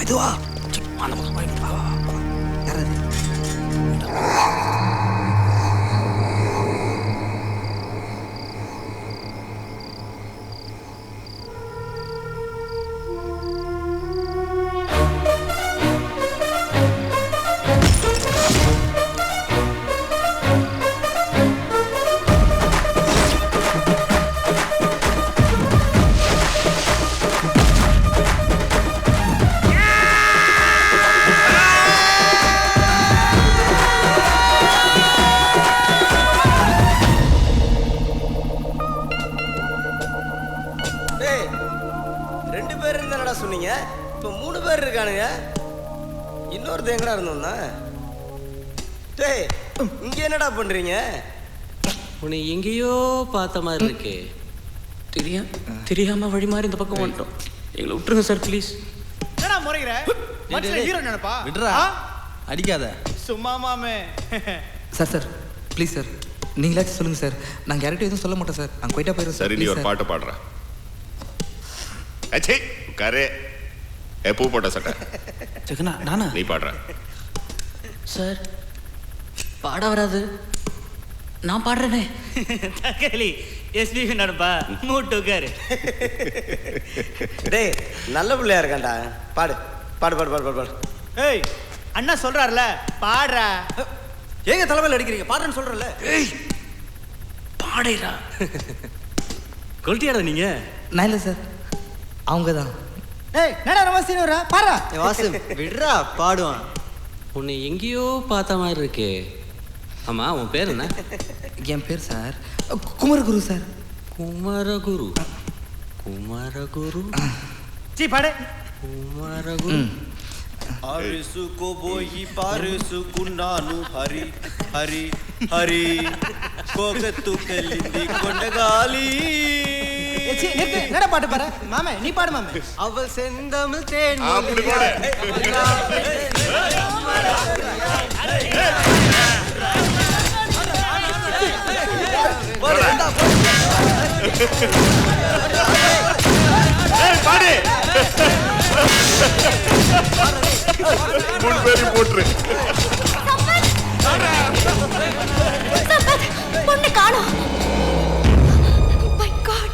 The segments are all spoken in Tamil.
இதுவா அந்த பக்கம் போய் யாராவது சொன்னீங்க. இப்போ 3 பேர் இருக்கானுங்க. இன்னொருத்த எங்கடா இருந்தோம்னா? டேய் இங்க என்னடா பண்றீங்க? உன்னை எங்கேயோ பார்த்த மாதிரி இருக்கே. தெரியாம வழி மாதிரி இந்த பக்கம் வந்துட்டோம். எங்களை விட்டுருங்க சார் ப்ளீஸ். என்னடா முறைகிற? மச்சான் ஹீரோ நினைப்பா? விடுறா. அடிக்காத. சும்மா மாமே. Sir please sir. நீங்களாச்சும் சொல்லுங்க சார். நாங்க யார்கிட்டயும் எதுவும் சொல்ல மாட்டோம் சார். நாங்க போயிட்டா போயிடும். சரி நீ ஒரு பாட்டு பாடுற. அச்சே கரே பூ போட்ட சட்டை ஜெகனா நானா நீ பாடுற சார். பாட வராது, நான் பாடுறேனே. தக்காளி எஸ்பிபி நடப்பா மூட்டுக்காரு. டேய் நல்ல பிள்ளையா இருக்கான்டா. பாடு பாடு பாடு பாடு பாடு. ஏய் அண்ணா சொல்றாருல பாடுறா. ஏங்க தலைமையில் அடிக்கிறீங்க? பாடுறேன்னு சொல்றல. ஏய் பாடுறா. கொல்ட்டியாடா நீங்க? நான் இல்லை சார், அவங்க தான். ஏய் என்னடா ரமேஷ் வரா பாடுறா. வாசு விடுறா பாடுவான். உன்னை எங்கேயோ பார்த்த மாதிரி இருக்கே. ஆமா உன் பேர் என்ன? என் பேர் sir Kumaraguru sir. Kumaraguru. Kumaraguru C பாடு. குமரகுரு. అరుసుకో పోయి పారుసుకున్నాను హరి హరి హరి కోకతుకెళ్ళింది కొండగాలి. என்னடா பாட்டு பாரு மாமே, நீ பாடு மாமே. அவள் செந்தமிழ் தேன் அப்படி பாடு. பாடு. மூணு பேரும் போட்டுரு. பொண்ணு காணோம். My God.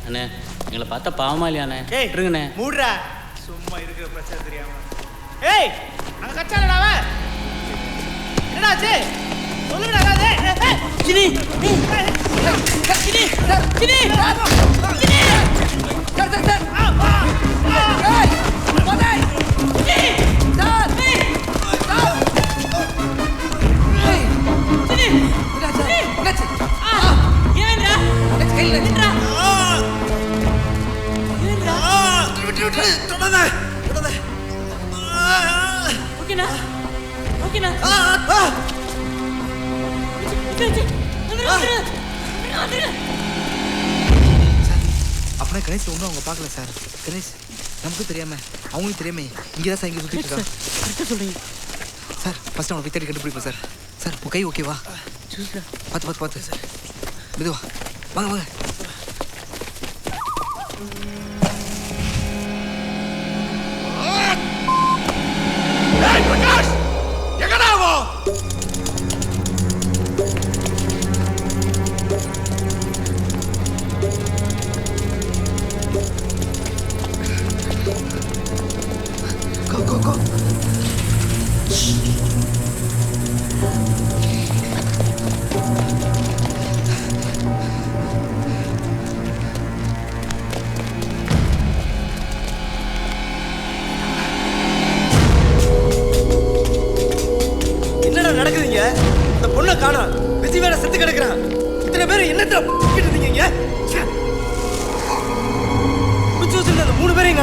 அண்ணே எங்களை பார்த்தா பாவமா இல்லையாண்ணே? ஏய் இருங்கண்ணே. மூடுறா. சும்மா இருக்கிற பிரச்சனை தெரியாம. ஏய் அங்க கச்சாலடா அவ. என்னடாச்சு? சொல்லுடா காதே. சினி சினி சினி சினி சார் ஏய் போடை. Sini sir sir. ஏய் சினி என்னடா என்னாச்சு? ஏன்டா கையில நின்றா. அப்படின்னா கணேஷ் ஒன்றும் அவங்க பார்க்கல சார். கணேஷ் நமக்கும் தெரியாம அவங்களும் தெரியாம இங்கே தான் சார் இங்கே சுற்றிட்டு இருக்காங்க. சொல்றீங்க சார் ஃபர்ஸ்ட் அவனை போய் தேடி கண்டுபிடிப்போம் சார். சார் உன் கை ஓகேவா? பார்த்து சார் மெதுவா வாங்க வாங்க. பிரகாஷ் எங்கடாவோ? Go.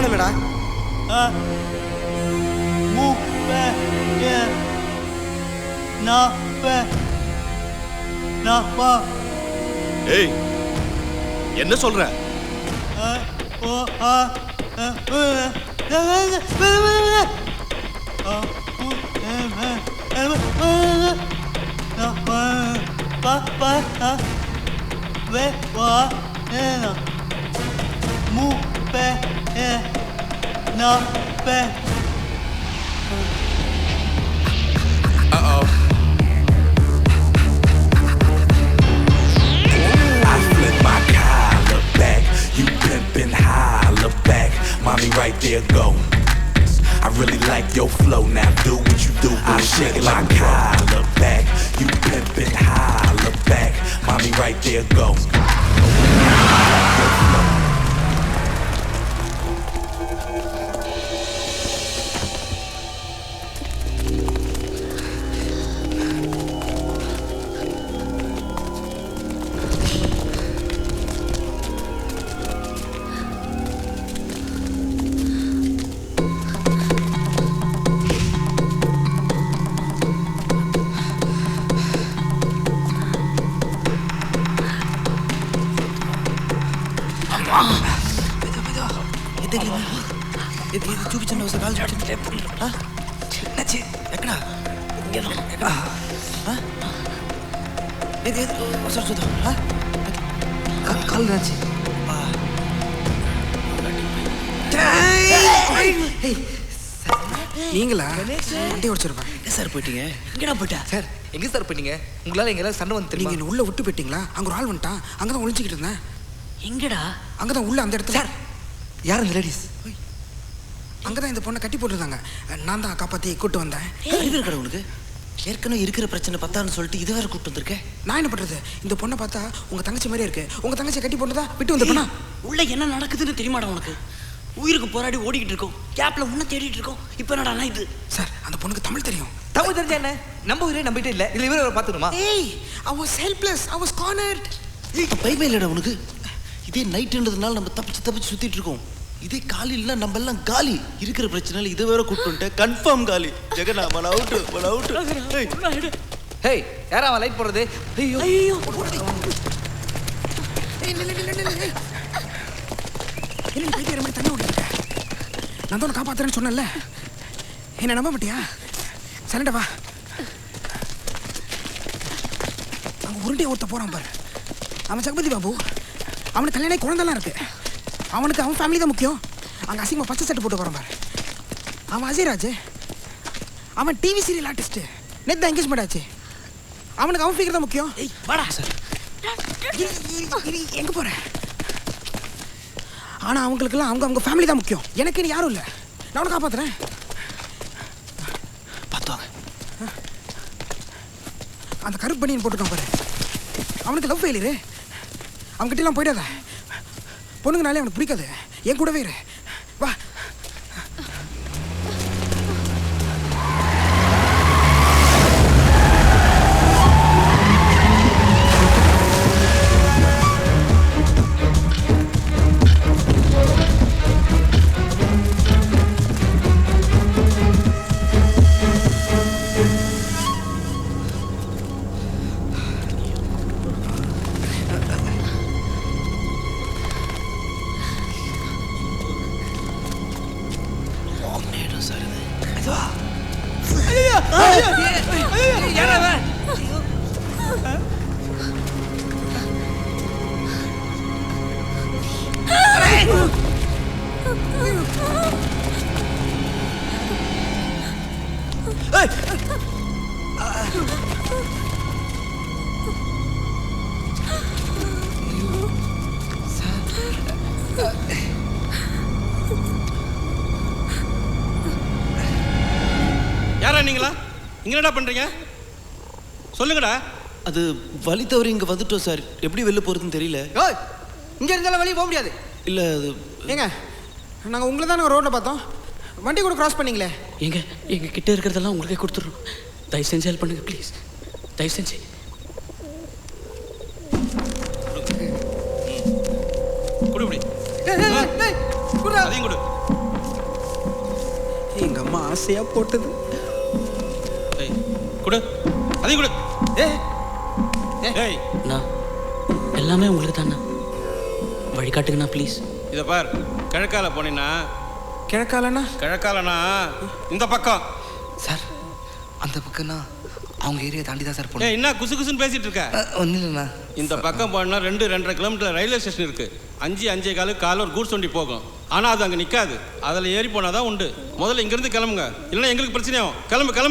காணுமேடா. மு பே ஏ நா பே நா பா ஏய் என்ன சொல்ற? ஓ ஆ mu pe na pe. I flip my collar back, you pimpin' holler back, mommy right there go. I really like your flow, now do what you do. I shake my collar back, you pimpin' holler back, mommy right there go. ఇది చూపించండి ఒకసారి కాలు చూపించండి. నచ్చి ఎక్కడ ఎక్కడ ఇది ఒకసారి చూద్దాం. కాలు నచ్చి நீங்களா வண்டி ஓடிச்சிருப்பேன். எங்கே சார் போயிட்டீங்க? எங்கடா போயிட்டா சார்? எங்கே சார் போயிட்டீங்க? உங்களால் எங்கெல்லாம் சண்டை வந்து நீங்கள் என்ன உள்ளே விட்டு போயிட்டீங்களா? அங்கே ஒரு ஆள் வந்துட்டான், அங்கே தான் ஒழிஞ்சிக்கிட்டு இருந்தேன். எங்கடா? அங்கே தான் உள்ள அந்த இடத்துல. சார் யார் இந்த லேடிஸ்? அங்கே தான் இந்த பொண்ணை கட்டி போட்டுருந்தாங்க. நான் தான் காப்பாற்றி கூப்பிட்டு வந்தேன். அறிவு இருக்கா உனக்கு? ஏற்கனவே இருக்கிற பிரச்சனை பத்தான்னு சொல்லிட்டு இது வேறு கூப்பிட்டு வந்திருக்கேன். நான் என்ன பண்ணுறது? இந்த பொண்ணை பார்த்தா உங்கள் தங்கச்சி மாதிரியே இருக்கு. உங்கள் தங்கச்சி கட்டி போட்டுதா விட்டு வந்துருப்பா. உள்ள என்ன நடக்குதுன்னு தெரியுமாடா உனக்கு? உயிருக்கு போராடி ஓடிக்கிட்டு இருக்கோம், கேப்ல முன்ன தேடிட்டு இருக்கோம். இப்போ என்னடா இது? சார் அந்த பொண்ணுக்கு தமிழ் தெரியும். தமிழ் தெரிஞ்சா என்ன? நம்ம உயிரை நம்பிட்டு இல்லை. இதில் இவரை பார்த்துக்கணுமா? ஏய் I was helpless, I was cornered. பயமே இல்லைடா உனக்கு. இதே நைட்டுன்றதுனால நம்ம தப்பிச்சு சுத்திட்டு இருக்கோம். இதே காலி இல்லைன்னா நம்ம எல்லாம் காலி. இருக்கிற பிரச்சனைல இதை வேற கூப்பிட்டு வந்துட்டேன். கன்ஃபார்ம் காலி. ஜெகனா மன அவுட்டு. ஹேய் யாரா அவன் லைட் போடுறது? ஐயோ ஐயோ என்ன பைத்தியக்கார மாதிரி தண்ணி ஓடிட்டு? நான் தான் காப்பாத்துறேன்னு சொன்னேன்ல, என்ன நம்ப மாட்டியா? சரண்டா வா. அங்கே உருண்டையை ஒருத்த போகிறான் பாரு, அவன் ஜெகபதி பாபு. அவனுக்கு கல்யாணம் குழந்தைலாம் இருக்கு. அவனுக்கு அவன் ஃபேமிலி தான் முக்கியம். அங்கே அசிங்கமாக பச்சை சட்டை போட்டு போகிறான் பாரு. அவன் அஜய்ராஜ், அவன் டிவி சீரியல் ஆர்டிஸ்ட்டு. நேற்று தான் எங்கேஜ்மெண்ட் ஆச்சு. அவனுக்கு அவன் ஃபிகர் தான் முக்கியம். வாடா சார். எங்கே போகிறேன்? ஆனால் அவங்களுக்கெல்லாம் அவங்க ஃபேமிலி தான் முக்கியம். எனக்கு நீ யாரும் இல்லை. நான் அவனை காப்பாற்றுறேன். பார்த்துவாங்க. அந்த கருப்பு பனியன் போட்டுக்கான் பாரு, அவனுக்கு லவ் ஃபெயிலியரு. அவன்கிட்டலாம் போயிடாத. பொண்ணுங்கனாலே அவனுக்கு பிடிக்காது. என் கூடவே இரு. வா. யாரா நீங்களா? இங்க என்னடா பண்றீங்க? சொல்லுங்கடா. அது வழி தவறி இங்க வந்துட்டோம் சார். எப்படி வெளில போறதுன்னு தெரியல. இங்கே இருந்தாலும் வெளியே போக முடியாது. இல்லை அது ஏங்க, நாங்கள் உங்களை தானே ரோட்டில் பார்த்தோம். வண்டி கூட கிராஸ் பண்ணீங்களே. எங்க கிட்ட இருக்கிறதெல்லாம் உங்களுக்கே கொடுத்துட்றோம். தயவு செஞ்சு ஹெல்ப் பண்ணுங்க ப்ளீஸ். தயவு செஞ்சு. குடுபடி. குடுறா. அதையும் கொடு. எங்க அம்மா ஆசையா போட்டது. ஏய் கொடு, அதையும் கொடு. ஏய் ஏய் நான் எல்லாமே உங்களுக்கு தானே, வழிகாட்டுங்கண்ணா ப்ளீஸ். இதை பார், கிழக்கால போனீங்கன்னா கிழக்காலண்ணா? கிழக்காலனா இந்த பக்கம். சார் அந்த பக்கம்னா அவங்க ஏரியா தாண்டி தான் சார் போகணும். ஏய் என்ன குசு குசுன்னு பேசிட்டு இருக்க? ஒன்றும் இல்லைண்ணா. இந்த பக்கம் போனா 2-2.5 கிலோமீட்டர் ரயில்வே ஸ்டேஷன் இருக்கு. 5-5:15 காலைல ஒரு கூட்ஸ் வண்டி போகும். ஆனால் அது அங்கே நிற்காது. அதில் ஏறி போனால் தான் உண்டு. முதல்ல இங்கேருந்து கிளம்புங்க, இல்லைன்னா எங்களுக்கு பிரச்சனையாகும். கிளம்பு கிளம்பு.